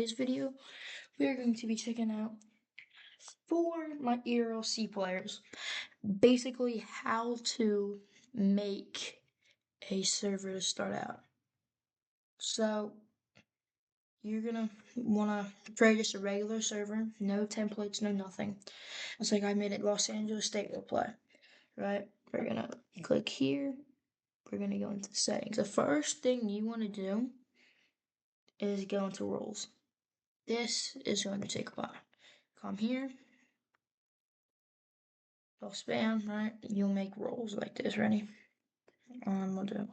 today's video, we are going to be checking out for my ERLC players, basically how to make a server to start out. So you're gonna wanna create just a regular server, no templates, no nothing. It's like I made it Los Angeles State will play, right? We're gonna click here. We're gonna go into settings. The first thing you wanna do is go into roles. This is going to take a while. Come here. They'll spam, right? You'll make roles like this. Ready? We'll do.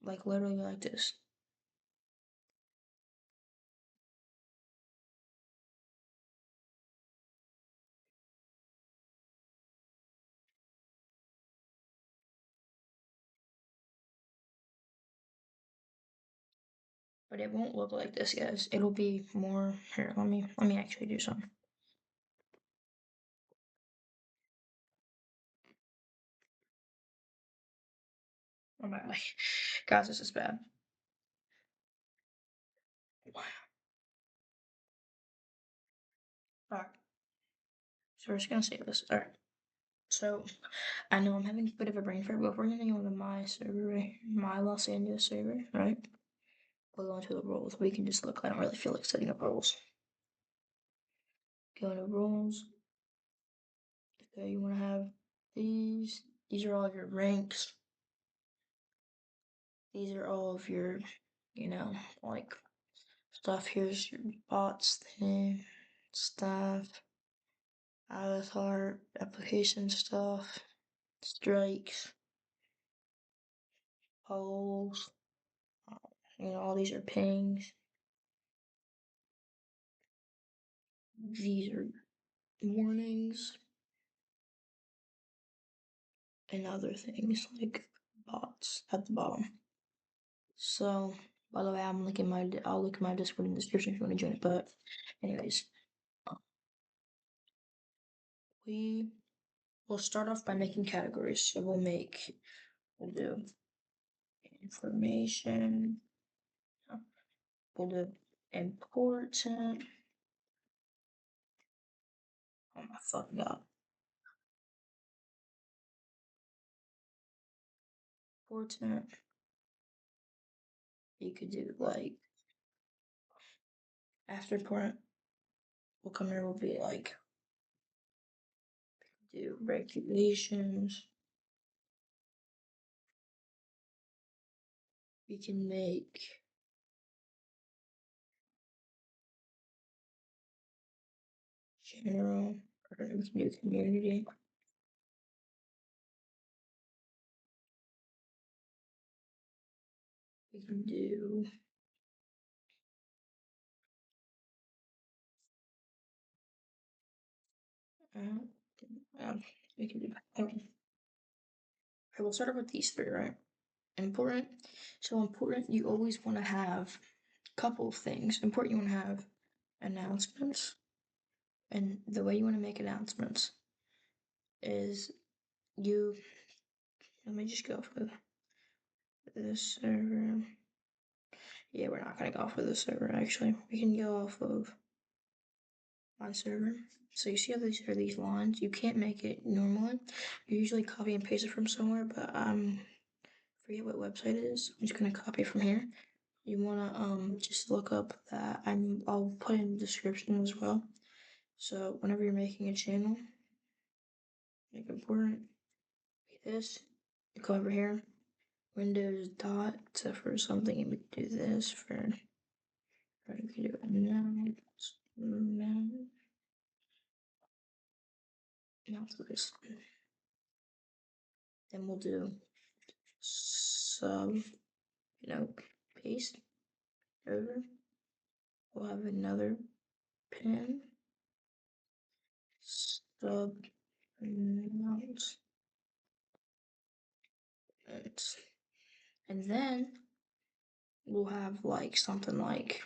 Like literally like this. But it won't look like this, guys. It'll be more here. Let me actually do something. Oh my god. Guys, this is bad. Alright. So we're just gonna save this. Alright. So I know I'm having a bit of a brain fart, but we're gonna go into my server, my Los Angeles server, right? We'll go into the roles. We can just look. I don't really feel like setting up roles. Go into roles. Okay, you want to have these. These are all your ranks. These are all of your, like stuff. Here's your bots thing, stuff, avatar, application stuff, strikes, polls. All these are pings. These are warnings and other things like bots at the bottom. So, by the way, I'll link my Discord in the description if you want to join it. But, anyways, we will start off by making categories. So we'll do information. We'll do important. Oh my fucking god. Important. You could do like after important. We'll come here. We'll be like do regulations. We can make general, or we can do community. We can do we can do okay. I will start off with these three, right? Important. So important, you always want to have a couple of things. Important, you want to have announcements. And the way you want to make announcements is let me just go for this server. Yeah, we're not going to go for this server, actually. We can go off of my server. So you see how these are these lines? You can't make it normally. You usually copy and paste it from somewhere, but forget what website it is. I'm just going to copy from here. You want to just look up that. I'll put in the description as well. So whenever you're making a channel, make important, like this, you go over here, Windows dot, except for something, you would do this for, you can do it now, this. Then we'll do sub, paste over. We'll have another pin, sub announce. And then we'll have like something like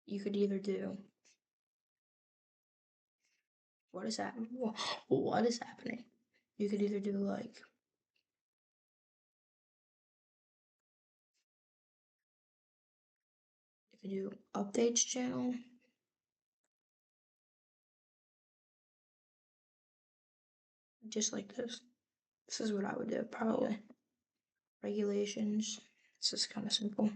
you could either do what is happening? You could either do like You can do updates channel. Just like this. This is what I would do, probably. Regulations. This is kind of simple.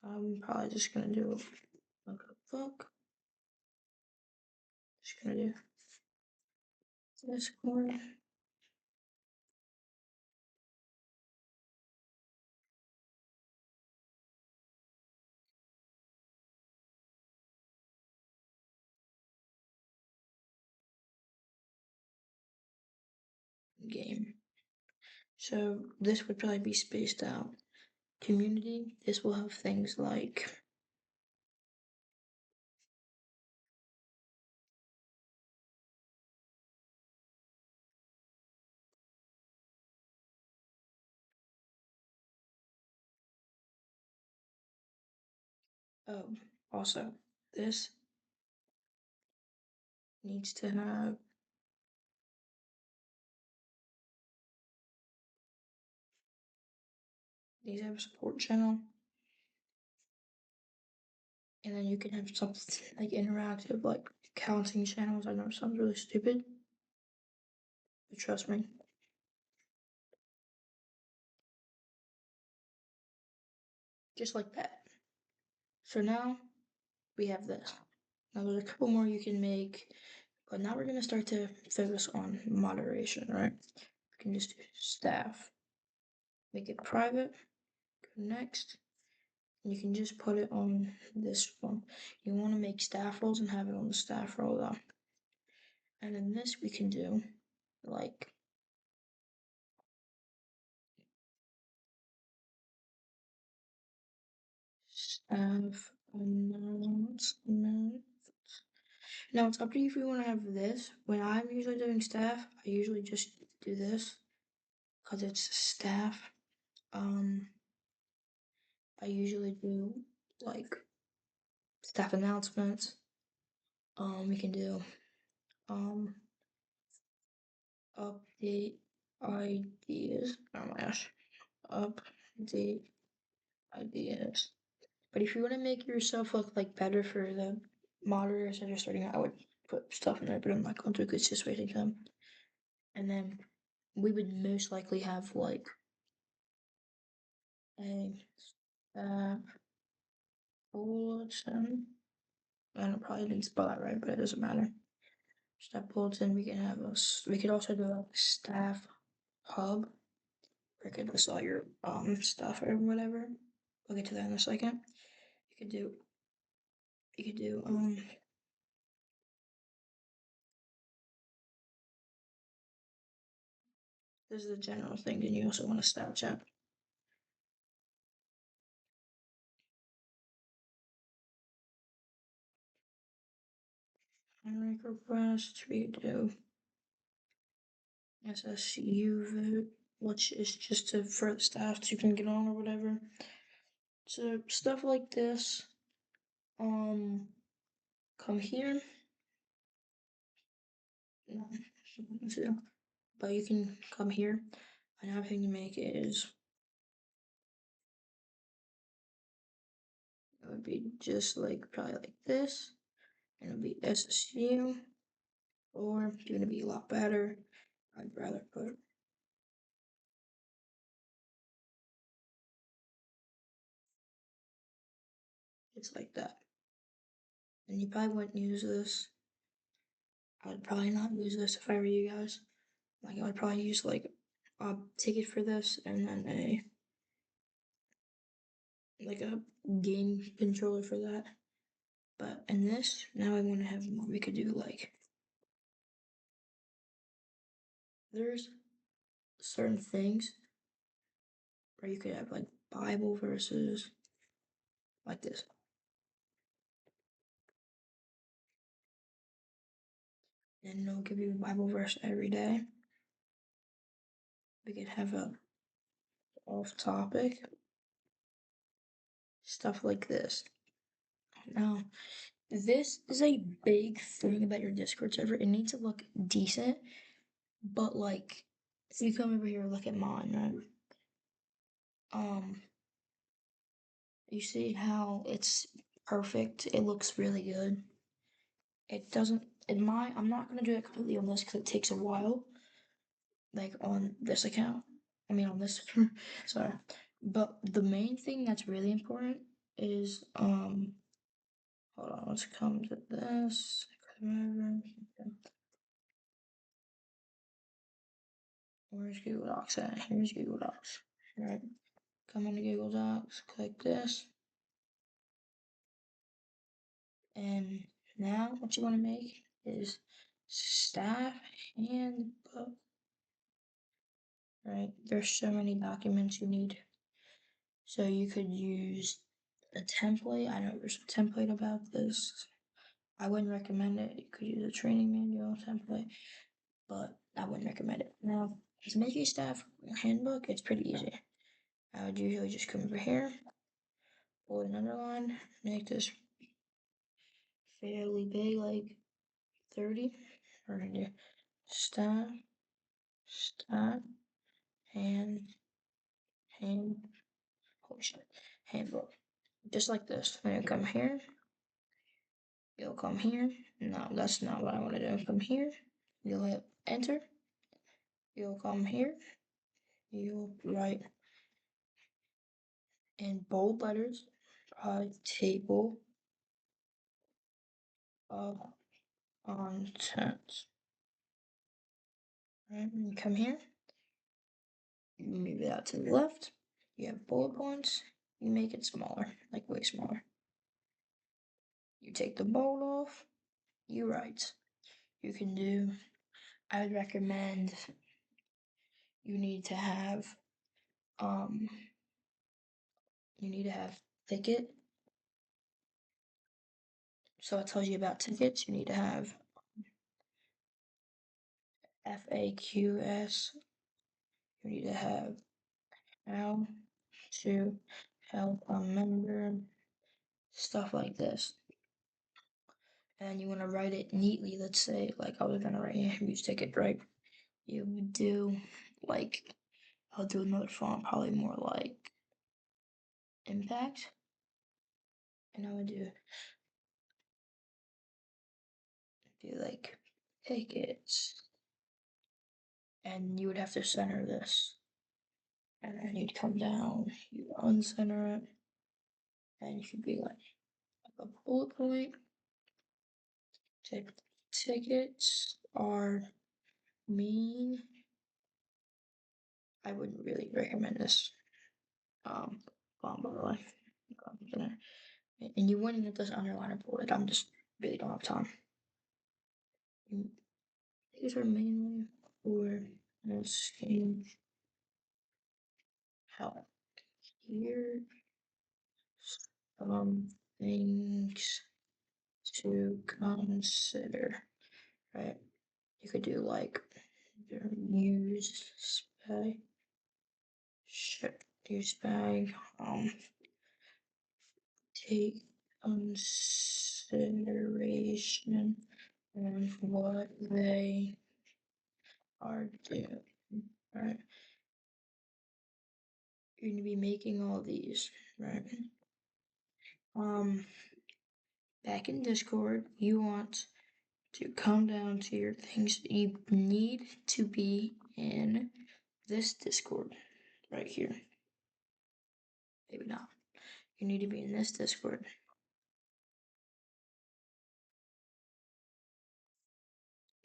I'm probably just gonna do like a book. Just gonna do Discord. Game. So this would probably be spaced out. Community, this will have things like also this needs to have these have a support channel. And then you can have something like interactive, like counting channels. I know it sounds really stupid, but trust me. Just like that. So now we have this. Now there's a couple more you can make, but now we're gonna start to focus on moderation, right? We can just do staff. Make it private, go next. And you can just put it on this one. You wanna make staff roles and have it on the staff role though. And then this we can do like staff announcement. Now it's up to you if you want to have this. When I'm usually doing staff, I usually just do this because it's staff. I usually do like staff announcements. We can do update ideas. Oh my gosh, update ideas. But if you want to make yourself look like better for the moderators that are starting out, I would put stuff in there, but I'm not going to because it's just wasting time. And then we would most likely have like a bulletin. I don't probably didn't spell that right, but it doesn't matter. Staff bulletin. We can have we could also do a staff hub. Where you could list all your stuff or whatever. We'll get to that in a second. You could do this is a general thing, and you also want to Snapchat. Hiring request, we do SSU vote, which is just for the staff so you can get on or whatever. So stuff like this, come here. No, but you can come here. Another thing you make is it would be just like probably like this, and it would be SSU, or if you're gonna be a lot better, I'd rather put it's like that. And you probably wouldn't use this. I would probably not use this if I were you guys. Like I would probably use like a ticket for this and then a game controller for that. But in this, now I want to have more. We could do like there's certain things where you could have like Bible verses like this. And it'll give you a Bible verse every day. We could have a off topic stuff like this. Now, this is a big thing about your Discord server. It needs to look decent, but like if you come over here, look at mine, right? You see how it's perfect? It looks really good. It doesn't, I'm not gonna do it completely on this because it takes a while, like on this account. I mean, on this, sorry. But the main thing that's really important is, hold on, let's come to this. Where's Google Docs at? Here's Google Docs. All right, come into Google Docs, click this. And now what you want to make is staff handbook. Right? There's so many documents you need. So you could use a template. I know there's a template about this. I wouldn't recommend it. You could use a training manual template, but I wouldn't recommend it. Now, to make a staff handbook, it's pretty easy. I would usually just come over here, pull an underline, make this fairly big, like 30. We're gonna do staff, and holy shit, handbook. Just like this. When you come here, you'll come here. No, that's not what I want to do. Come here, you'll hit enter. You'll come here, you'll write in bold letters, table of contents. Right, and you come here, you move it out to the left. You have bullet points. You make it smaller, like way smaller. You take the bold off. You write. You can do. I would recommend. You need to have. You need to have ticket. So it tells you about tickets. You need to have FAQs. You need to have how to help a member, stuff like this. And you want to write it neatly. Let's say, like I was gonna write use ticket, right? You would do like I'll do another font, probably more like impact, and I would do like tickets, and you would have to center this, and then you'd come down, you uncenter it, and you should be like a bullet point. Tickets are mean. I wouldn't really recommend this font, by the way. And you wouldn't get this underline or bullet. I'm just really don't have time. These are mainly for asking help. Here some things to consider, right? You could do like use spag, use spag, take consideration on what they are doing, right? You're gonna be making all these, right? Back in Discord, you want to come down to your things. You need to be in this Discord right here. Maybe not. You need to be in this Discord.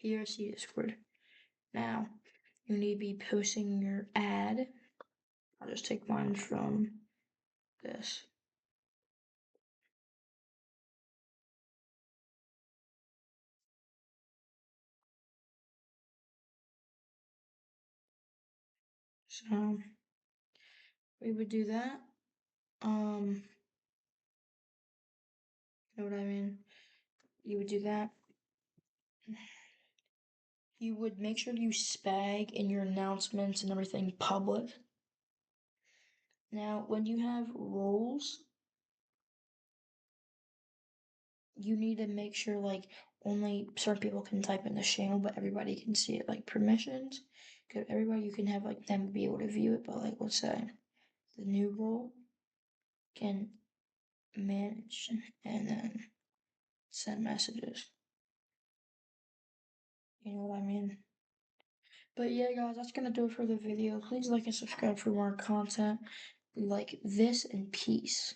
PRC Discord. Now, you need to be posting your ad. I'll just take mine from this. So, we would do that. You know what I mean? You would do that. You would make sure you spag in your announcements and everything public. Now, when you have roles, you need to make sure like only certain people can type in the channel, but everybody can see it. Like permissions, because everybody you can have like them be able to view it. But like let's say the new role can manage and then send messages. You know what I mean? But yeah, guys, that's gonna do it for the video. Please like and subscribe for more content like this, and peace.